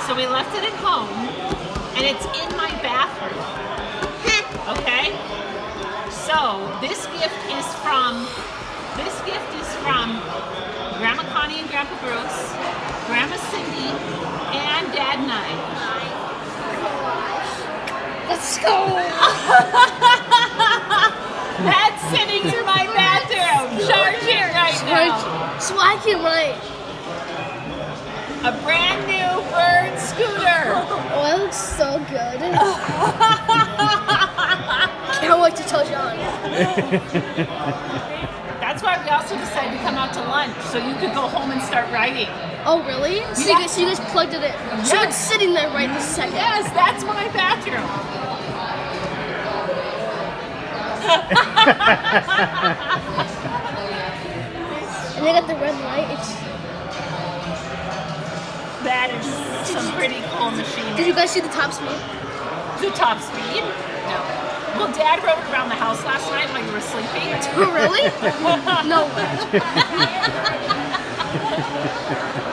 So we left it at home, and it's in my bathroom. Okay? So this gift is from Grandma Connie and Grandpa Bruce, Grandma Cindy, and Dad and I. Let's go. That's sitting to my bathroom. Charge here right now. So I can write. A brand new bird scooter. Oh, that looks so good. Can't wait to tell John. That's why we also decided to come out to lunch, so you could go home and start writing. Oh, really? So, Yeah. you guys plugged it in. So Yes. it's sitting there right this second. Yes, that's my bathroom. And they got the red light. That is some pretty cool Did machinery. you guys see the top speed? The top speed? No. Well, Dad rode it around the house last night while you were sleeping. Oh, really? No way.